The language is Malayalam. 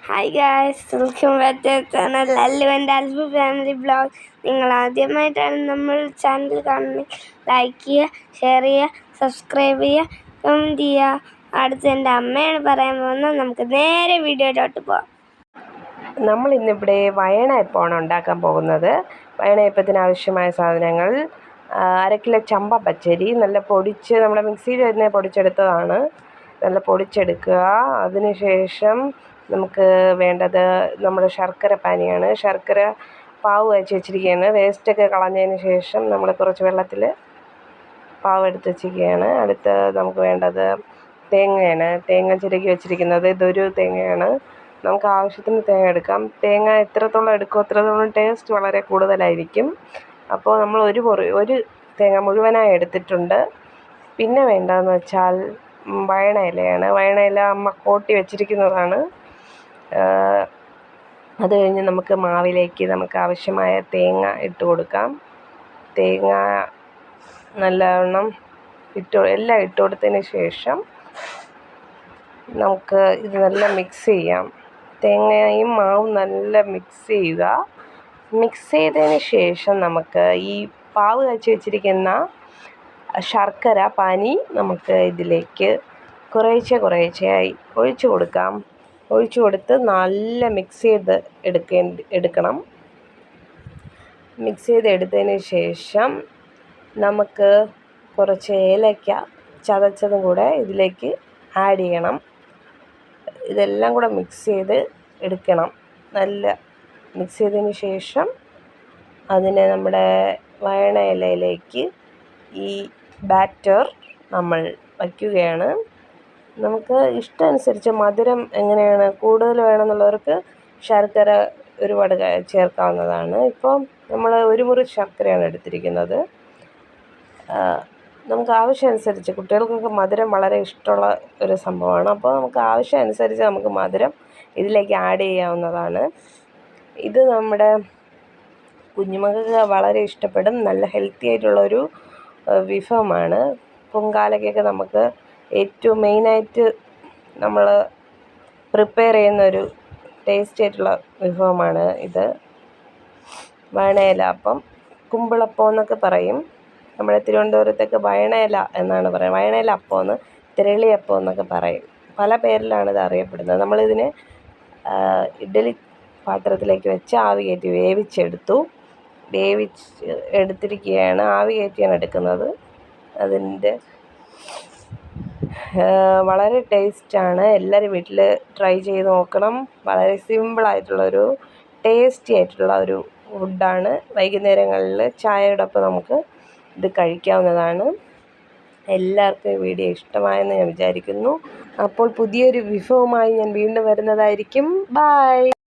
Hi guys, welcome back to channel Allu and Albu family vlog. നിങ്ങൾ ആദ്യമായിട്ടാണ് നമ്മൾ ചാനൽ കാണുന്നത്, ലൈക്ക് ചെയ്യുക, ഷെയർ ചെയ്യുക, സബ്സ്ക്രൈബ് ചെയ്യുക, കമൻറ്റ് ചെയ്യുക. അടുത്ത് എൻ്റെ അമ്മയാണ് പറയാൻ പോകുന്നത്. നമുക്ക് നേരെ വീഡിയോയിലോട്ട് പോകാം. നമ്മൾ ഇന്നിവിടെ വയണയപ്പമാണ് ഉണ്ടാക്കാൻ പോകുന്നത്. വയണയപ്പത്തിന് ആവശ്യമായ സാധനങ്ങൾ: 1/2 കിലോ ചമ്പ പച്ചരി നല്ല പൊടിച്ച് നമ്മുടെ മിക്സിയിൽ തന്നെ പൊടിച്ചെടുത്തതാണ്. നല്ല പൊടിച്ചെടുക്കുക. അതിനുശേഷം നമുക്ക് വേണ്ടത് നമ്മുടെ ശർക്കര പാനിയാണ്. ശർക്കര പാവ് കാച്ചി വെച്ചിരിക്കുകയാണ്. വേസ്റ്റൊക്കെ കളഞ്ഞതിന് ശേഷം നമ്മൾ കുറച്ച് വെള്ളത്തിൽ പാവ് എടുത്ത് വെച്ചിരിക്കുകയാണ്. അടുത്ത് നമുക്ക് വേണ്ടത് തേങ്ങയാണ്. തേങ്ങ ചിരകി വെച്ചിരിക്കുന്നത്. ഇതൊരു തേങ്ങയാണ്. നമുക്ക് ആവശ്യത്തിന് തേങ്ങ എടുക്കാം. തേങ്ങ എത്രത്തോളം എടുക്കുമോ അത്രത്തോളം ടേസ്റ്റ് വളരെ കൂടുതലായിരിക്കും. അപ്പോൾ നമ്മൾ ഒരു തേങ്ങ മുഴുവനായി എടുത്തിട്ടുണ്ട്. പിന്നെ വേണ്ടതെന്ന് വെച്ചാൽ വയണ ഇലയാണ്. വയണ ഇല അമ്മ കോട്ടി വെച്ചിരിക്കുന്നതാണ്. അത് കഴിഞ്ഞ് നമുക്ക് മാവിലേക്ക് നമുക്ക് ആവശ്യമായ തേങ്ങ ഇട്ട് കൊടുക്കാം. തേങ്ങ നല്ലവണ്ണം എല്ലാം ഇട്ട് കൊടുത്തതിന് ശേഷം നമുക്ക് ഇത് നല്ല മിക്സ് ചെയ്യാം. തേങ്ങയും മാവും നല്ല മിക്സ് ചെയ്യുക. മിക്സ് ചെയ്തതിന് ശേഷം നമുക്ക് ഈ പാവ് കാച്ചി വെച്ചിരിക്കുന്ന ശർക്കര പാനി നമുക്ക് ഇതിലേക്ക് കുറേശ്ശെയായി ഒഴിച്ചു കൊടുക്കാം. ഒഴിച്ചു കൊടുത്ത് നല്ല മിക്സ് ചെയ്ത് എടുക്കണം. മിക്സ് ചെയ്തെടുത്തതിന് ശേഷം നമുക്ക് കുറച്ച് ഏലക്ക ചതച്ചതും കൂടെ ഇതിലേക്ക് ആഡ് ചെയ്യണം. ഇതെല്ലാം കൂടെ മിക്സ് ചെയ്ത് എടുക്കണം. നല്ല മിക്സ് ചെയ്തതിന് ശേഷം അതിനെ നമ്മുടെ വയണ ഇലയിലേക്ക് ഈ ബാറ്റർ നമ്മൾ വയ്ക്കുകയാണ്. നമുക്ക് ഇഷ്ടമനുസരിച്ച് മധുരം എങ്ങനെയാണ് കൂടുതൽ വേണമെന്നുള്ളവർക്ക് ശർക്കര ഒരുപാട് ചേർക്കാവുന്നതാണ്. ഇപ്പോൾ നമ്മൾ ഒരു മുറി ശർക്കരയാണ് എടുത്തിരിക്കുന്നത്. നമുക്ക് ആവശ്യമനുസരിച്ച്, കുട്ടികൾക്കൊക്കെ മധുരം വളരെ ഇഷ്ടമുള്ള ഒരു സംഭവമാണ്. അപ്പോൾ നമുക്ക് ആവശ്യമനുസരിച്ച് നമുക്ക് മധുരം ഇതിലേക്ക് ആഡ് ചെയ്യാവുന്നതാണ്. ഇത് നമ്മുടെ കുഞ്ഞുമക്കൾക്ക് വളരെ ഇഷ്ടപ്പെടും. നല്ല ഹെൽത്തി ആയിട്ടുള്ളൊരു വിഭവമാണ്. പൊങ്കാലയ്ക്കൊക്കെ നമുക്ക് ഏറ്റവും മെയിനായിട്ട് നമ്മൾ പ്രിപ്പയർ ചെയ്യുന്നൊരു ടേസ്റ്റി ആയിട്ടുള്ള വിഭവമാണ് ഇത്. വയണയില അപ്പം, കുമ്പിളപ്പം എന്നൊക്കെ പറയും. നമ്മുടെ തിരുവനന്തപുരത്തൊക്കെ വയണയില എന്നാണ് പറയുക. വയണയില അപ്പം, തിരളിയപ്പം എന്നൊക്കെ പറയും. പല പേരിലാണ് ഇത് അറിയപ്പെടുന്നത്. നമ്മളിതിനെ ഇഡ്ഡലി പാത്രത്തിലേക്ക് വെച്ച് ആവി കയറ്റി എടുത്തിരിക്കുകയാണ്. ആവി കയറ്റിയാണ് എടുക്കുന്നത്. അതിൻ്റെ വളരെ ടേസ്റ്റാണ്. എല്ലാവരും വീട്ടിൽ ട്രൈ ചെയ്ത് നോക്കണം. വളരെ സിമ്പിളായിട്ടുള്ളൊരു ടേസ്റ്റി ആയിട്ടുള്ള ഒരു ഫുഡാണ്. വൈകുന്നേരങ്ങളിൽ ചായയോടൊപ്പം നമുക്ക് ഇത് കഴിക്കാവുന്നതാണ്. എല്ലാവർക്കും ഈ വീഡിയോ ഇഷ്ടമായെന്ന് ഞാൻ വിചാരിക്കുന്നു. അപ്പോൾ പുതിയൊരു വിഭവമായി ഞാൻ വീണ്ടും വരുന്നതായിരിക്കും. ബൈ.